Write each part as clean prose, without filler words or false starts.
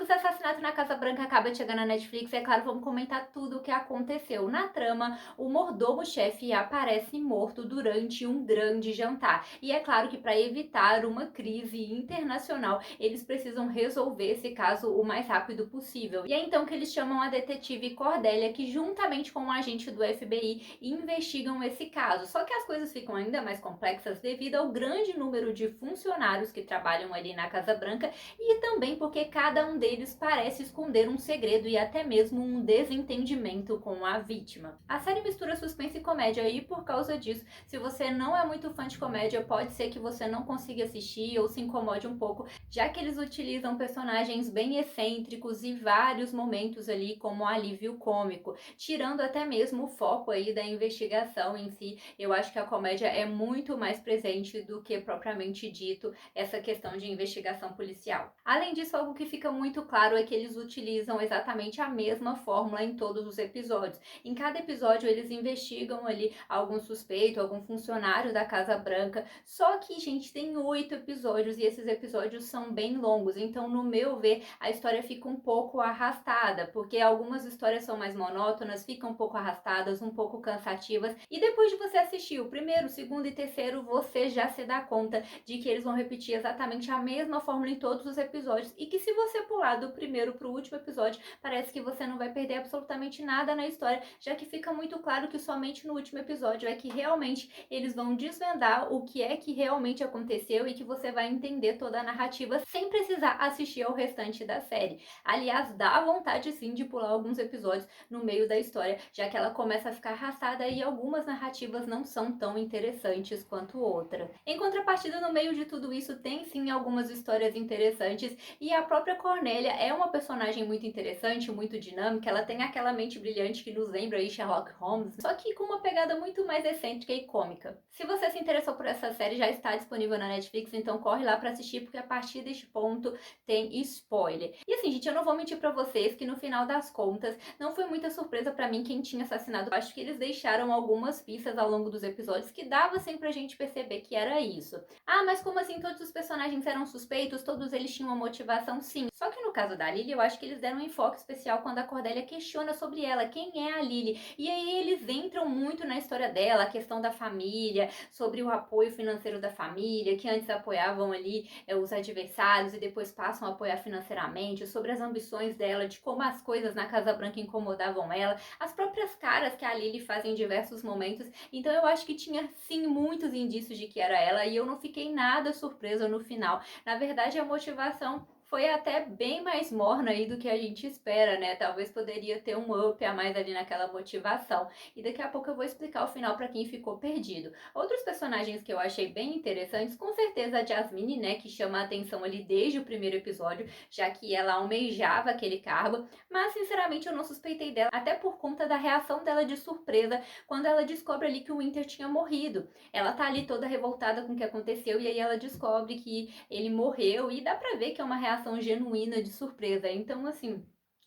Amigos, Assassinato na Casa Branca acaba chegando na Netflix, é claro, vamos comentar tudo o que aconteceu. Na trama, o mordomo-chefe aparece morto durante um grande jantar. E é claro que para evitar uma crise internacional, eles precisam resolver esse caso o mais rápido possível. E é então que eles chamam a detetive Cordélia, que juntamente com um agente do FBI investigam esse caso. Só que as coisas ficam ainda mais complexas devido ao grande número de funcionários que trabalham ali na Casa Branca e também porque cada um deles parece esconder um segredo e até mesmo um desentendimento com a vítima. A série mistura suspense e comédia e por causa disso, se você não é muito fã de comédia, pode ser que você não consiga assistir ou se incomode um pouco, já que eles utilizam personagens bem excêntricos e vários momentos ali como alívio cômico, tirando até mesmo o foco aí da investigação em si. Eu acho que a comédia é muito mais presente do que propriamente dito essa questão de investigação policial. Além disso, algo que fica muito claro é que eles utilizam exatamente a mesma fórmula em todos os episódios. Em cada episódio, eles investigam ali algum suspeito, algum funcionário da Casa Branca. Só que, gente, tem 8 episódios e esses episódios são bem longos. Então, no meu ver, a história fica um pouco arrastada, porque algumas histórias são mais monótonas, ficam um pouco arrastadas, um pouco cansativas. E depois de você assistir o primeiro, segundo e terceiro, você já se dá conta de que eles vão repetir exatamente a mesma fórmula em todos os episódios e que se você pular do primeiro para o último episódio, parece que você não vai perder absolutamente nada na história, já que fica muito claro que somente no último episódio é que realmente eles vão desvendar o que é que realmente aconteceu e que você vai entender toda a narrativa sem precisar assistir ao restante da série. Aliás, dá vontade sim de pular alguns episódios no meio da história, já que ela começa a ficar arrastada e algumas narrativas não são tão interessantes quanto outra. Em contrapartida, no meio de tudo isso, tem sim algumas histórias interessantes e a própria Cornélia é uma personagem muito interessante, muito dinâmica, ela tem aquela mente brilhante que nos lembra aí Sherlock Holmes, só que com uma pegada muito mais excêntrica e cômica. Se você se interessou por essa série, já está disponível na Netflix, então corre lá para assistir, porque a partir deste ponto tem spoiler. E assim, gente, eu não vou mentir para vocês que no final das contas, não foi muita surpresa para mim quem tinha assassinado. Eu acho que eles deixaram algumas pistas ao longo dos episódios que dava assim pra gente perceber que era isso. Ah, mas como assim todos os personagens eram suspeitos? Todos eles tinham uma motivação? Sim. Só que no caso da Lily, eu acho que eles deram um enfoque especial quando a Cordélia questiona sobre ela, quem é a Lily. E aí eles entram muito na história dela, a questão da família, sobre o apoio financeiro da família, que antes apoiavam ali os adversários e depois passam a apoiar financeiramente, sobre as ambições dela, de como as coisas na Casa Branca incomodavam ela, as próprias caras que a Lily faz em diversos momentos. Então eu acho que tinha sim muitos indícios de que era ela e eu não fiquei nada surpresa no final. Na verdade, a motivação foi até bem mais morna aí do que a gente espera, né? Talvez poderia ter um up a mais ali naquela motivação. E daqui a pouco eu vou explicar o final para quem ficou perdido. Outros personagens que eu achei bem interessantes, com certeza a Jasmine, né? Que chama a atenção ali desde o primeiro episódio, já que ela almejava aquele cargo. Mas, sinceramente, eu não suspeitei dela, até por conta da reação dela de surpresa quando ela descobre ali que o Winter tinha morrido. Ela tá ali toda revoltada com o que aconteceu e aí ela descobre que ele morreu e dá pra ver que é uma reação genuína de surpresa. Então, assim,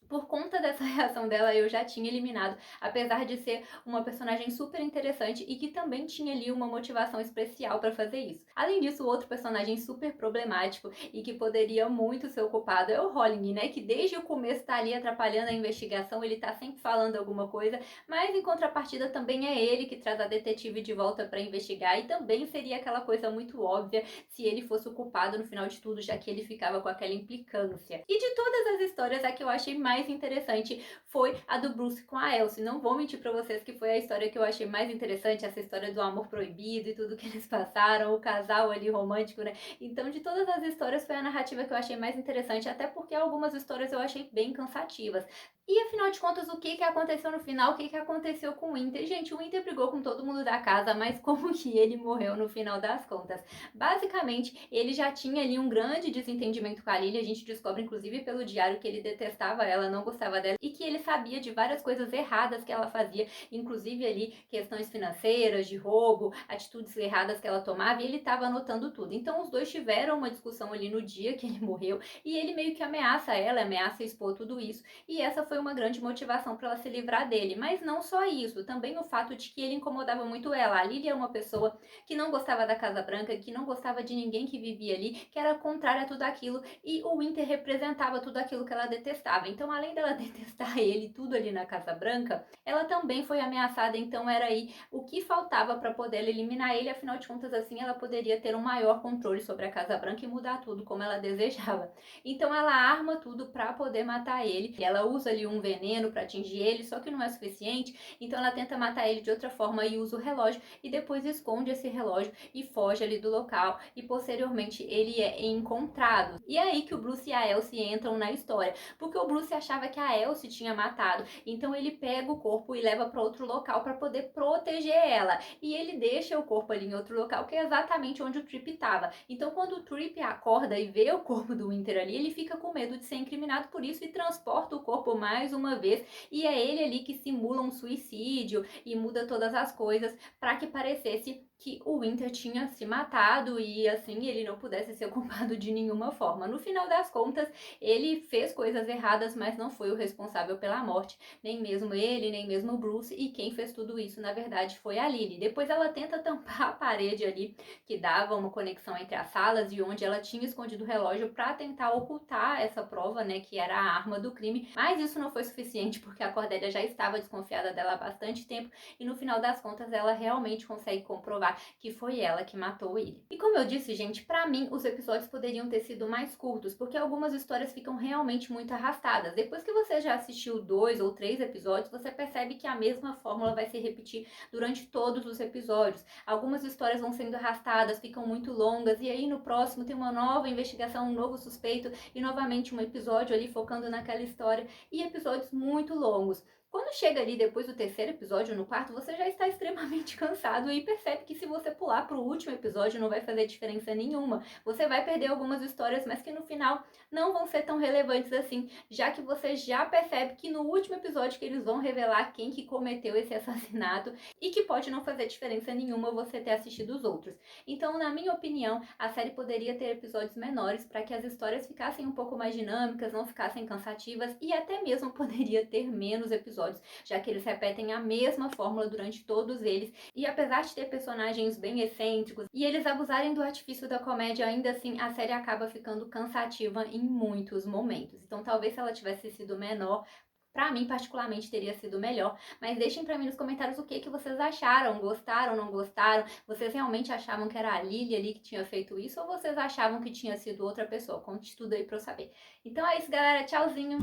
por conta dessa reação dela, eu já tinha eliminado, apesar de ser uma personagem super interessante e que também tinha ali uma motivação especial para fazer isso. Além disso, outro personagem super problemático e que poderia muito ser ocupado é o Holling, né? Que desde o começo tá ali atrapalhando a investigação, ele tá sempre falando alguma coisa, mas em contrapartida também é ele que traz a detetive de volta para investigar e também seria aquela coisa muito óbvia se ele fosse o culpado no final de tudo, já que ele ficava com aquela implicância. E de todas as histórias, a que eu achei mais interessante foi a do Bruce com a Elsie. Não vou mentir pra vocês que foi a história que eu achei mais interessante, essa história do amor proibido e tudo que eles passaram, o casal ali romântico, né? Então, de todas as histórias, foi a narrativa que eu achei mais interessante, até porque algumas histórias eu achei bem cansativas. E afinal de contas, o que aconteceu no final? O que aconteceu com o Winter? Gente, o Winter brigou com todo mundo da casa, mas como que ele morreu no final das contas? Basicamente, ele já tinha ali um grande desentendimento com a Lily. A gente descobre, inclusive, pelo diário que ele detestava ela, não gostava dela e que ele sabia de várias coisas erradas que ela fazia, inclusive ali questões financeiras, de roubo, atitudes erradas que ela tomava, e ele estava anotando tudo. Então, os dois tiveram uma discussão ali no dia que ele morreu e ele meio que ameaça ela, ameaça expor tudo isso. E essa foi foi uma grande motivação para ela se livrar dele. Mas não só isso, também o fato de que ele incomodava muito ela. A Lily é uma pessoa que não gostava da Casa Branca, que não gostava de ninguém que vivia ali, que era contrária a tudo aquilo, e o Winter representava tudo aquilo que ela detestava. Então, além dela detestar ele, tudo ali na Casa Branca, ela também foi ameaçada, então era aí o que faltava para poder eliminar ele, afinal de contas, assim ela poderia ter um maior controle sobre a Casa Branca e mudar tudo como ela desejava. Então ela arma tudo para poder matar ele, e ela usa ali um veneno para atingir ele, só que não é suficiente, então ela tenta matar ele de outra forma e usa o relógio, e depois esconde esse relógio e foge ali do local, e posteriormente ele é encontrado. E é aí que o Bruce e a Elsie entram na história, porque o Bruce achava que a Elsie tinha matado, então ele pega o corpo e leva para outro local para poder proteger ela, e ele deixa o corpo ali em outro local, que é exatamente onde o Trip estava. Então quando o Trip acorda e vê o corpo do Winter ali, ele fica com medo de ser incriminado por isso e transporta o corpo mais uma vez, e é ele ali que simula um suicídio e muda todas as coisas para que parecesse que o Winter tinha se matado e assim ele não pudesse ser culpado de nenhuma forma. No final das contas, ele fez coisas erradas, mas não foi o responsável pela morte, nem mesmo ele, nem mesmo o Bruce, e quem fez tudo isso, na verdade, foi a Lily. Depois ela tenta tampar a parede ali, que dava uma conexão entre as salas e onde ela tinha escondido o relógio para tentar ocultar essa prova, né, que era a arma do crime, mas isso não foi suficiente, porque a Cordelia já estava desconfiada dela há bastante tempo, e no final das contas ela realmente consegue comprovar que foi ela que matou ele. E como eu disse, gente, pra mim os episódios poderiam ter sido mais curtos, porque algumas histórias ficam realmente muito arrastadas. Depois que você já assistiu 2 ou 3 episódios, você percebe que a mesma fórmula vai se repetir durante todos os episódios. Algumas histórias vão sendo arrastadas, ficam muito longas, e aí no próximo tem uma nova investigação, um novo suspeito, e novamente um episódio ali focando naquela história, e episódios muito longos. Quando chega ali depois do terceiro episódio, no quarto, você já está extremamente cansado e percebe que se você pular para o último episódio não vai fazer diferença nenhuma. Você vai perder algumas histórias, mas que no final não vão ser tão relevantes assim, já que você já percebe que no último episódio que eles vão revelar quem que cometeu esse assassinato e que pode não fazer diferença nenhuma você ter assistido os outros. Então, na minha opinião, a série poderia ter episódios menores para que as histórias ficassem um pouco mais dinâmicas, não ficassem cansativas, e até mesmo poderia ter menos episódios, já que eles repetem a mesma fórmula durante todos eles, e apesar de ter personagens bem excêntricos e eles abusarem do artifício da comédia, ainda assim a série acaba ficando cansativa em muitos momentos. Então talvez se ela tivesse sido menor, pra mim, particularmente, teria sido melhor. Mas deixem pra mim nos comentários o que vocês acharam. Gostaram, não gostaram? Vocês realmente achavam que era a Lily ali que tinha feito isso? Ou vocês achavam que tinha sido outra pessoa? Conte tudo aí pra eu saber. Então é isso, galera. Tchauzinho!